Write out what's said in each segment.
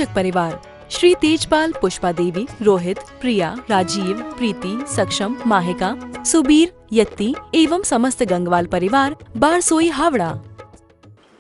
आयोजक परिवार श्री तेजपाल, पुष्पा देवी, रोहित, प्रिया, राजीव, प्रीति, सक्षम, माहिका, सुबीर, यत्ती एवं समस्त गंगवाल परिवार, बारसोई, हावड़ा।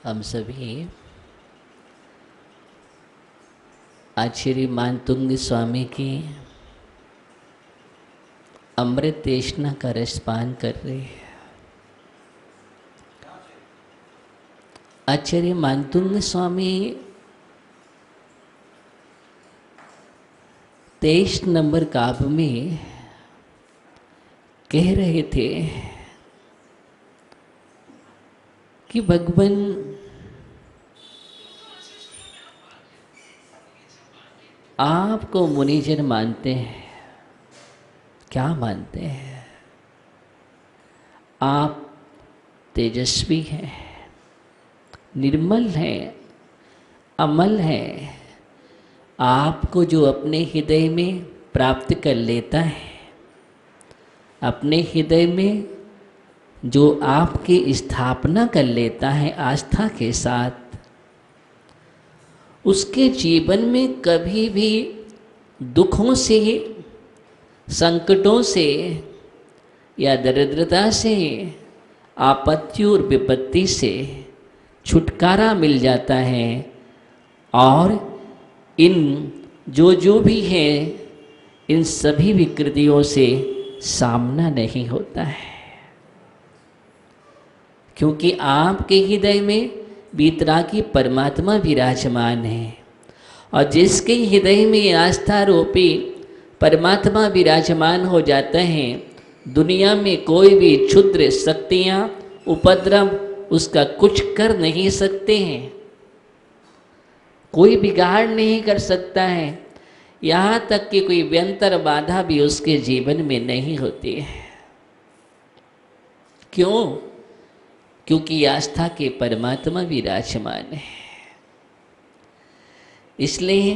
हम सभी आचार्य मानतुंग स्वामी की अमृत देशना का रसपान कर रहे हैं। आचार्य मानतुंग स्वामी 23 नंबर काव्य में कह रहे थे कि भगवान आपको मुनिजन मानते हैं। क्या मानते हैं? आप तेजस्वी हैं, निर्मल हैं, अमल हैं। आपको जो अपने हृदय में प्राप्त कर लेता है, अपने हृदय में जो आपकी स्थापना कर लेता है आस्था के साथ, उसके जीवन में कभी भी दुखों से, संकटों से या दरिद्रता से, आपत्ति और विपत्ति से छुटकारा मिल जाता है और इन जो भी है इन सभी विकृतियों से सामना नहीं होता है, क्योंकि आपके हृदय में वीतरागी परमात्मा विराजमान है। और जिसके हृदय में आस्था रूपी परमात्मा विराजमान हो जाता है, दुनिया में कोई भी क्षुद्र शक्तियाँ, उपद्रव उसका कुछ कर नहीं सकते हैं, कोई बिगाड़ नहीं कर सकता है। यहाँ तक कि कोई व्यंतर बाधा भी उसके जीवन में नहीं होती है। क्यों? क्योंकि आस्था के परमात्मा विराजमान है। इसलिए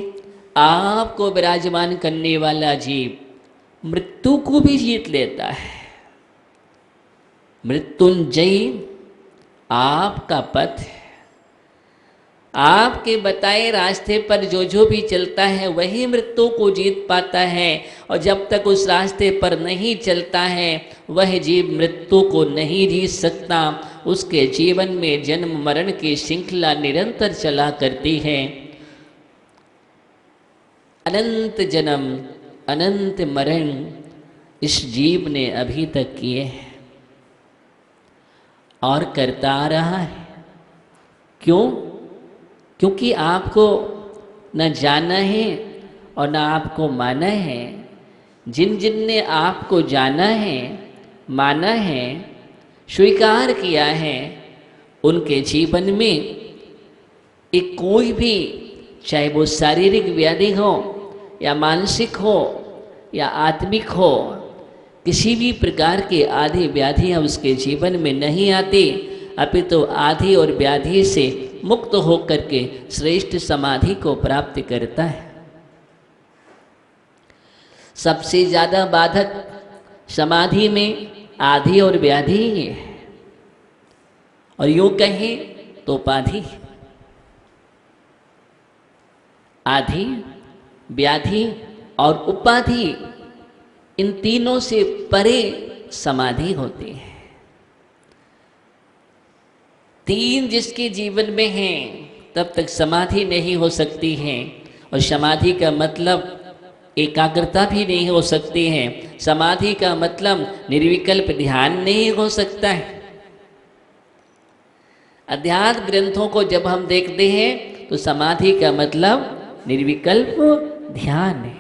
आपको विराजमान करने वाला जीव मृत्यु को भी जीत लेता है। मृत्युंजयी आपका पथ है। आपके बताए रास्ते पर जो भी चलता है वही मृत्यु को जीत पाता है, और जब तक उस रास्ते पर नहीं चलता है वह जीव मृत्यु को नहीं जीत सकता। उसके जीवन में जन्म मरण की श्रृंखला निरंतर चला करती है। अनंत जन्म, अनंत मरण इस जीव ने अभी तक किए हैं और करता आ रहा है। क्यों? क्योंकि आपको न जाना है और न आपको माना है। जिन जिन ने आपको जाना है, माना है, स्वीकार किया है, उनके जीवन में एक कोई भी, चाहे वो शारीरिक व्याधि हो या मानसिक हो या आत्मिक हो, किसी भी प्रकार के आदि व्याधियाँ उसके जीवन में नहीं आती। अपितु आदि और व्याधि से मुक्त होकर के श्रेष्ठ समाधि को प्राप्त करता है। सबसे ज़्यादा बाधक समाधि में आदि और व्याधि ही है, और यूँ कहें तो उपाधि। आदि, व्याधि और उपाधि, इन तीनों से परे समाधि होती है। तीन जिसके जीवन में हैं तब तक समाधि नहीं हो सकती है, और समाधि का मतलब एकाग्रता भी नहीं हो सकती है। समाधि का मतलब निर्विकल्प ध्यान नहीं हो सकता है। अध्यात्म ग्रंथों को जब हम देखते हैं तो समाधि का मतलब निर्विकल्प ध्यान है,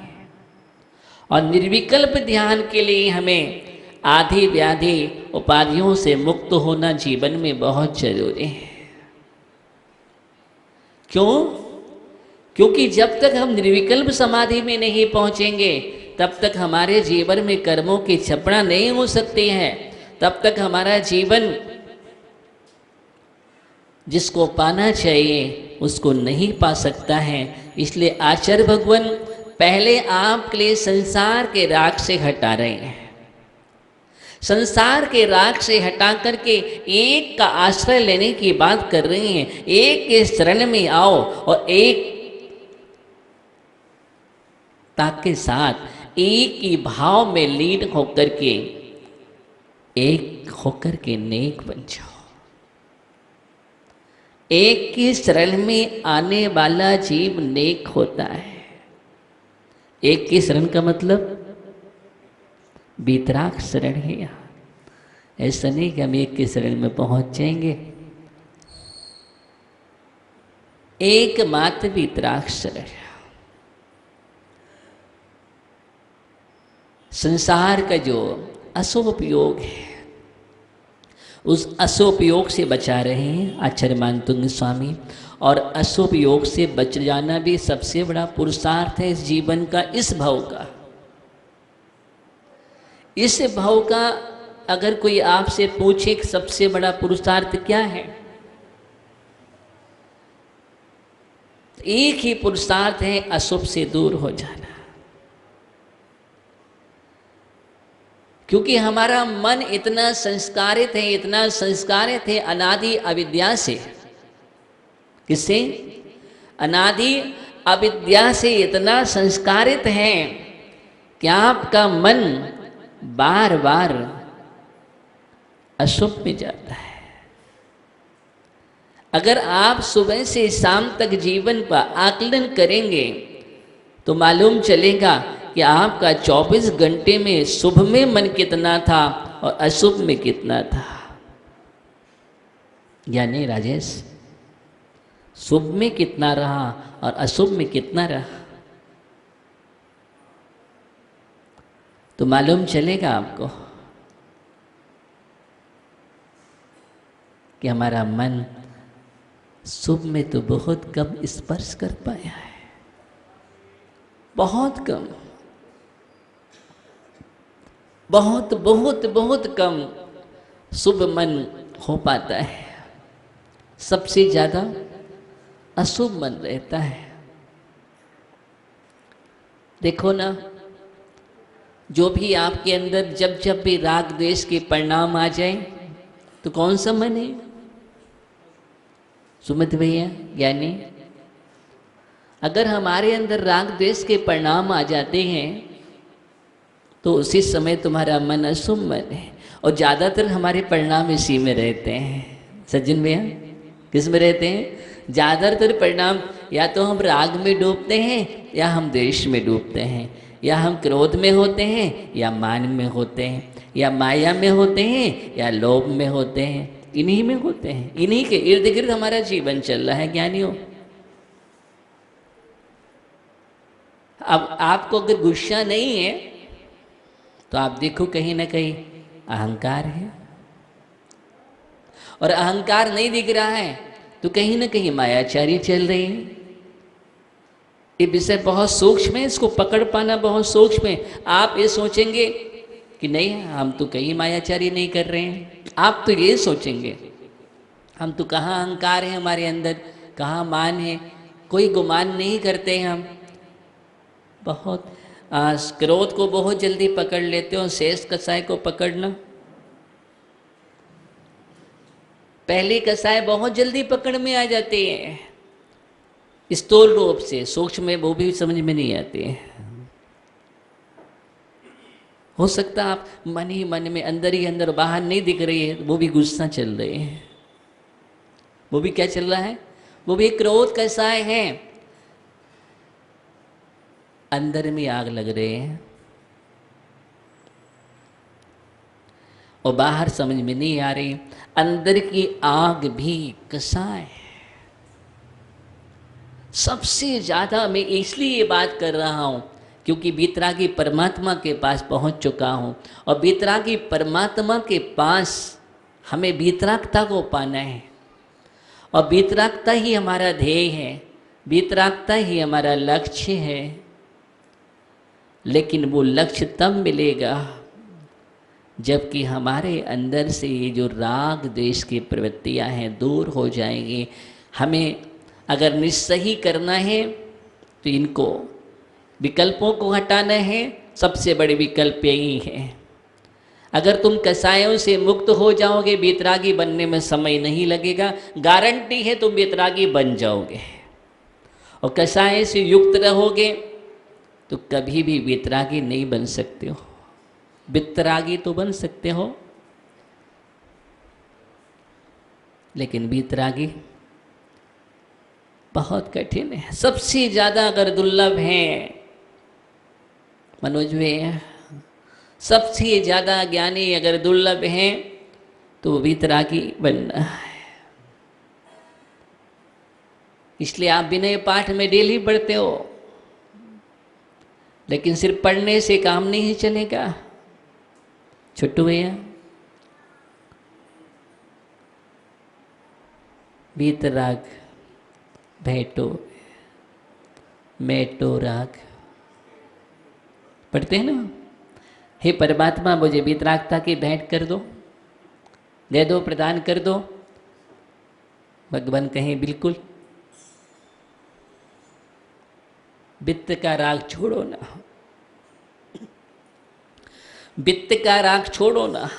और निर्विकल्प ध्यान के लिए हमें आदि व्याधि उपाधियों से मुक्त होना जीवन में बहुत जरूरी है। क्यों? क्योंकि जब तक हम निर्विकल्प समाधि में नहीं पहुंचेंगे तब तक हमारे जीवन में कर्मों की क्षपणा नहीं हो सकती है। तब तक हमारा जीवन जिसको पाना चाहिए उसको नहीं पा सकता है। इसलिए आचार्य भगवान पहले आपके लिए संसार के राग से हटा रहे हैं। संसार के राग से हटा करके एक का आश्रय लेने की बात कर रही हैं। एक के शरण में आओ और एक ताकि साथ एक ही भाव में लीन होकर के एक होकर के नेक बन जाओ। एक की शरण में आने वाला जीव नेक होता है। एक की शरण का मतलब वीतराग शरण है। यहाँ ऐसा नहीं कि हम एक की शरण में पहुंच जाएंगे। एक मात्र वीतराग शरण। संसार का जो असोपयोग है उस असोपयोग से बचा रहे हैं आचार्य मानतुंग स्वामी। और असोपयोग से बच जाना भी सबसे बड़ा पुरुषार्थ है इस जीवन का, इस भव का। इस भव का अगर कोई आपसे पूछे कि सबसे बड़ा पुरुषार्थ क्या है, एक ही पुरुषार्थ है, अशुभ से दूर हो जाना। क्योंकि हमारा मन इतना संस्कारित है, इतना संस्कारित है अनादि अविद्या से। किससे? अनादि अविद्या से इतना संस्कारित है कि आपका मन बार बार अशुभ में जाता है। अगर आप सुबह से शाम तक जीवन का आकलन करेंगे तो मालूम चलेगा कि आपका 24 घंटे में शुभ में मन कितना था और अशुभ में कितना था। या नहीं राजेश? शुभ में कितना रहा और अशुभ में कितना रहा, तो मालूम चलेगा आपको कि हमारा मन शुभ में तो बहुत कम स्पर्श कर पाया है, बहुत कम, बहुत बहुत बहुत कम शुभ मन हो पाता है। सबसे ज़्यादा अशुभ मन रहता है। देखो ना, जो भी आपके अंदर जब जब भी राग द्वेष के परिणाम आ जाए तो कौन सा मन है? सुमित भैया, ज्ञानी, अगर हमारे अंदर राग द्वेष के परिणाम आ जाते हैं तो उसी समय तुम्हारा मन अशुभ मन है। और ज़्यादातर हमारे परिणाम इसी में रहते हैं। सज्जन भैया, किस में रहते हैं? ज़्यादातर परिणाम या तो हम राग में डूबते हैं या हम द्वेष में डूबते हैं, या हम क्रोध में होते हैं या मान में होते हैं, या माया में होते हैं या लोभ में होते हैं। इन्हीं में होते हैं, इन्हीं के इर्द गिर्द हमारा जीवन चल रहा है ज्ञानियों। अब आपको अगर गुस्सा नहीं है तो आप देखो कहीं ना कहीं अहंकार है, और अहंकार नहीं दिख रहा है तो कहीं ना कहीं मायाचारी चल रही है। ये विषय बहुत सूक्ष्म है, इसको पकड़ पाना बहुत सूक्ष्म है। आप ये सोचेंगे कि नहीं, हम तो कहीं मायाचारी नहीं कर रहे हैं। आप तो ये सोचेंगे हम तो कहाँ अहंकार है हमारे अंदर, कहाँ मान है, कोई गुमान नहीं करते हैं हम। बहुत क्रोध को बहुत जल्दी पकड़ लेते हो, शेष कसाय को पकड़ना, पहली कसाय बहुत जल्दी पकड़ में आ जाती है, स्थूल रूप से। सूक्ष्म में वो भी समझ में नहीं आती है। हो सकता आप मन ही मन में, अंदर ही अंदर, बाहर नहीं दिख रही है, वो भी गुस्सा चल रही है। वो भी क्या चल रहा है? वो भी क्रोध कसाय है, अंदर में आग लग रही है और बाहर समझ में नहीं आ रही। अंदर की आग भी कसाय है। सबसे ज़्यादा मैं इसलिए ये बात कर रहा हूँ क्योंकि वीतरागी परमात्मा के पास पहुँच चुका हूँ, और वीतरागी परमात्मा के पास हमें वीतरागता को पाना है, और वीतरागता ही हमारा ध्येय है, वीतरागता ही हमारा लक्ष्य है। लेकिन वो लक्ष्य तब मिलेगा जबकि हमारे अंदर से ये जो राग द्वेष की प्रवृत्तियाँ हैं दूर हो जाएंगी। हमें अगर निश्चय ही करना है तो इनको विकल्पों को हटाना है। सबसे बड़े विकल्प यही है। अगर तुम कसायों से मुक्त हो जाओगे, वीतरागी बनने में समय नहीं लगेगा, गारंटी है तुम वीतरागी बन जाओगे। और कसाय से युक्त रहोगे तो कभी भी वितरागी नहीं बन सकते हो। वितरागी तो बन सकते हो, लेकिन वितरागी बहुत कठिन है। सबसे ज़्यादा अगर दुर्लभ है मनोज में, सबसे ज़्यादा ज्ञानी अगर दुर्लभ है तो वितरागी बनना है। इसलिए आप विनय पाठ में डेली पढ़ते हो, लेकिन सिर्फ पढ़ने से काम नहीं चलेगा। छोटू भैया, वीतराग भेटो मेटो राग पढ़ते हैं ना। हे परमात्मा, मुझे वीतरागता की भेंट कर दो, दे दो, प्रदान कर दो। भगवान कहें बिल्कुल। वित्त का राग छोड़ो ना, वित्त का राग छोड़ो ना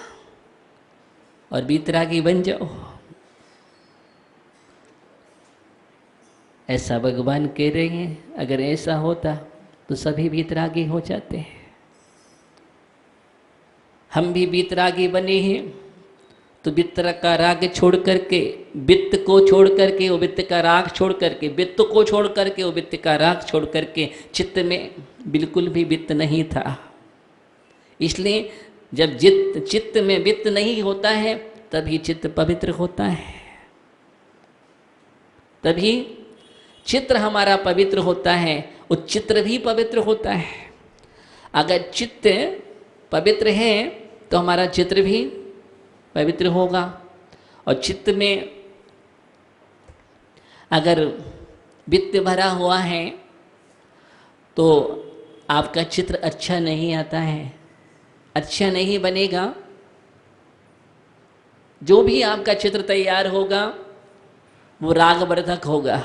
और वीतरागी बन जाओ। ऐसा भगवान कह रहे हैं। अगर ऐसा होता तो सभी वीतरागी हो जाते हैं। हम भी वीतरागी बने हैं तो वित्त का राग छोड़ करके, वित्त को छोड़ करके, वो वित्त का राग छोड़ करके, वित्त को छोड़ करके, वो वित्त का राग छोड़ करके, चित्त में बिल्कुल भी वित्त नहीं था। इसलिए जब चित्त में वित्त नहीं होता है तभी चित्त पवित्र होता है, तभी चित्र हमारा पवित्र होता है, उच्चित्र भी पवित्र होता है। अगर चित्त पवित्र है तो हमारा चित्र भी पवित्र होगा। और चित्त में अगर वित्त भरा हुआ है तो आपका चित्र अच्छा नहीं आता है, अच्छा नहीं बनेगा। जो भी आपका चित्र तैयार होगा वो रागवर्धक होगा।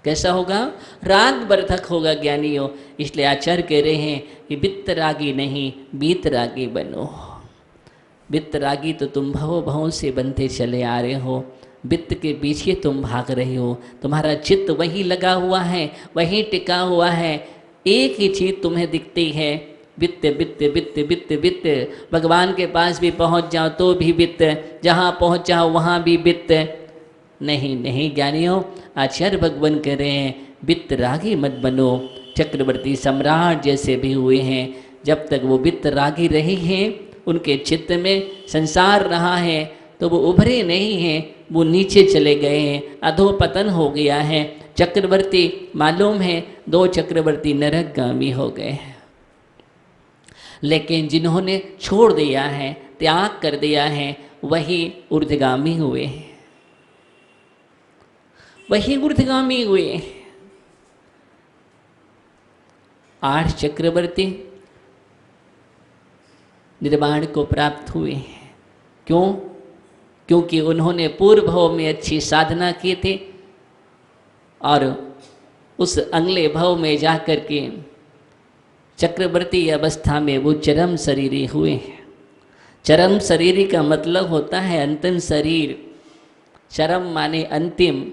कैसा होगा? रागवर्धक होगा ज्ञानियों। इसलिए आचार्य कह रहे हैं कि वित्तरागी नहीं, वीतरागी बनो। वित्तरागी तो तुम भवों भवों से बनते चले आ रहे हो, वित्त के पीछे तुम भाग रहे हो। तुम्हारा चित्त वहीं लगा हुआ है, वहीं टिका हुआ है। एक ही चीज़ तुम्हें दिखती है, वित्त वित्त वित्त वित्त वित्त। भगवान के पास भी पहुंच जाओ तो भी वित्त, जहाँ पहुंच जाओ वहाँ भी वित्त। नहीं नहीं ज्ञानियों, आचार्य भगवान कह रहे हैं वित्तरागी मत बनो। चक्रवर्ती सम्राट जैसे भी हुए हैं, जब तक वो वित्तरागी रहे हैं, उनके चित्त में संसार रहा है तो वो उभरे नहीं हैं, वो नीचे चले गए हैं, अधोपतन हो गया है। चक्रवर्ती मालूम है 2 चक्रवर्ती नरकगामी हो गए हैं। लेकिन जिन्होंने छोड़ दिया है, त्याग कर दिया है, वही ऊर्ध्वगामी हुए हैं, वही ऊर्ध्वगामी हुए। 8 चक्रवर्ती निर्वाण को प्राप्त हुए। क्यों? क्योंकि उन्होंने पूर्व भव में अच्छी साधना की थी और उस अगले भव में जाकर के चक्रवर्ती अवस्था में वो चरम शरीरी हुए। चरम शरीरी का मतलब होता है अंतिम शरीर। चरम माने अंतिम।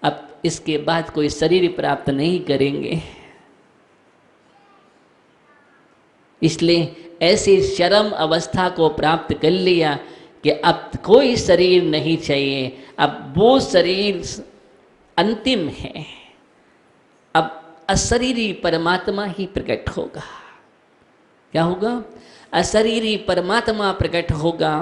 अब इसके बाद कोई शरीर प्राप्त नहीं करेंगे। इसलिए ऐसी चरम अवस्था को प्राप्त कर लिया कि अब कोई शरीर नहीं चाहिए, अब वो शरीर अंतिम है। अब अशरीरी परमात्मा ही प्रकट होगा। क्या होगा? अशरीरी परमात्मा प्रकट होगा।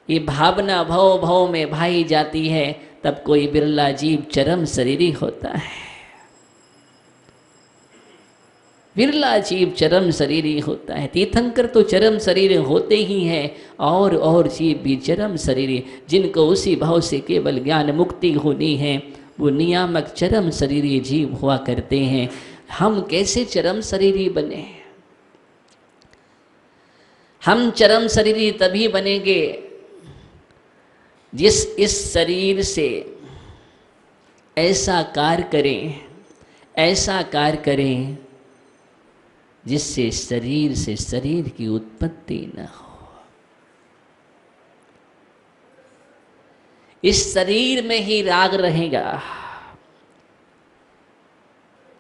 ये भावना भव भव में भाई जाती है, तब कोई बिरला जीव चरम शरीरी होता है। बिरला जीव चरम शरीरी होता है। तीर्थंकर तो चरम शरीर होते ही हैं, और जीव भी चरम शरीरी, जिनको उसी भाव से केवल ज्ञान मुक्ति होनी है, वो नियामक चरम शरीरी जीव हुआ करते हैं। हम कैसे चरम शरीरी बने? हम चरम शरीरी तभी बनेंगे जिस इस शरीर से ऐसा कार्य करें, ऐसा कार्य करें जिससे शरीर से शरीर की उत्पत्ति न हो। इस शरीर में ही राग रहेगा।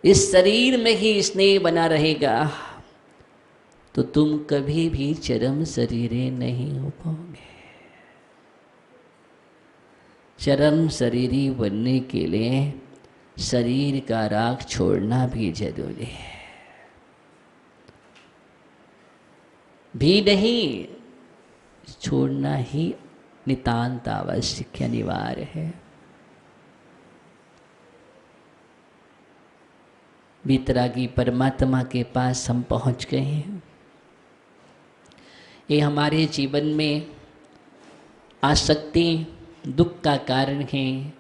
इस शरीर में ही स्नेह बना रहेगा तो तुम कभी भी चरम शरीरे नहीं हो पाओगे। चरम शरीरी बनने के लिए शरीर का राग छोड़ना भी जरूरी है। भी नहीं, छोड़ना ही नितांत आवश्यक अनिवार्य है। वितरागी परमात्मा के पास हम पहुंच गए हैं। ये हमारे जीवन में आसक्ति दुख का कारण है।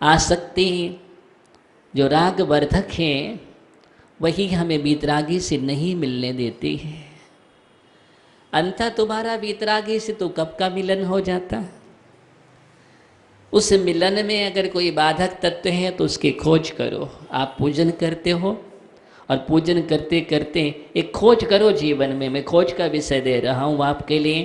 आसक्ति जो राग वर्धक है वही हमें वितरागी से नहीं मिलने देती है। अंततः तुम्हारा वितरागी से तो कब का मिलन हो जाता। उस मिलन में अगर कोई बाधक तत्व है तो उसकी खोज करो। आप पूजन करते हो और पूजन करते करते एक खोज करो जीवन में। मैं खोज का विषय दे रहा हूँ आपके लिए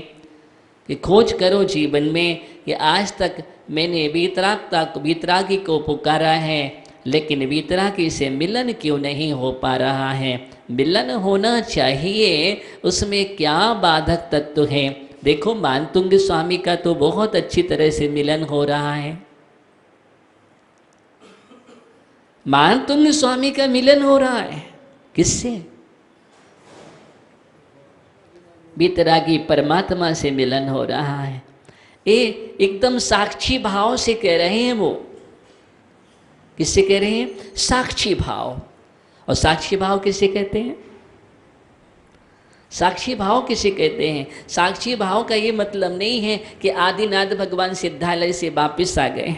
कि खोज करो जीवन में कि आज तक मैंने वितरागी को पुकारा है लेकिन वितरागी से मिलन क्यों नहीं हो पा रहा है। मिलन होना चाहिए, उसमें क्या बाधक तत्व है। देखो मानतुंग स्वामी का तो बहुत अच्छी तरह से मिलन हो रहा है। मानतुंग स्वामी का मिलन हो रहा है किससे? वितरागी परमात्मा से मिलन हो रहा है। ये एकदम साक्षी भाव से कह रहे हैं। वो किससे कह रहे हैं? साक्षी भाव। और साक्षी भाव किसे कहते हैं? साक्षी भाव किसे कहते हैं? साक्षी भाव का ये मतलब नहीं है कि आदिनाथ भगवान सिद्धालय से वापिस आ गए।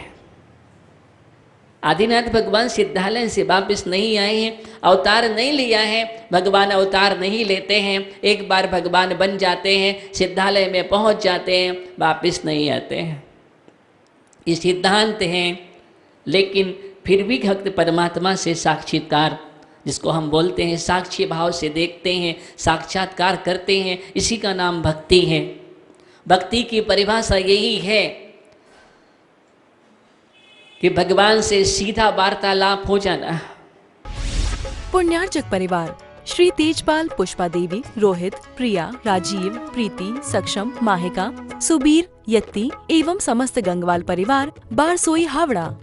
आदिनाथ भगवान सिद्धालय से वापिस नहीं आए हैं, अवतार नहीं लिया है। भगवान अवतार नहीं लेते हैं। एक बार भगवान बन जाते हैं, सिद्धालय में पहुंच जाते हैं, वापिस नहीं आते हैं। ये सिद्धांत हैं। लेकिन फिर भी भक्त परमात्मा से साक्षात्कार, जिसको हम बोलते हैं साक्षी भाव से देखते हैं, साक्षात्कार करते हैं, इसी का नाम भक्ति है। भक्ति की परिभाषा यही है कि भगवान से सीधा वार्तालाप हो जाना। पुण्यार्चक परिवार श्री तेजपाल, पुष्पा देवी, रोहित, प्रिया, राजीव, प्रीति, सक्षम, माहिका, सुबीर, यत्ती एवं समस्त गंगवाल परिवार, बारसोई, हावड़ा।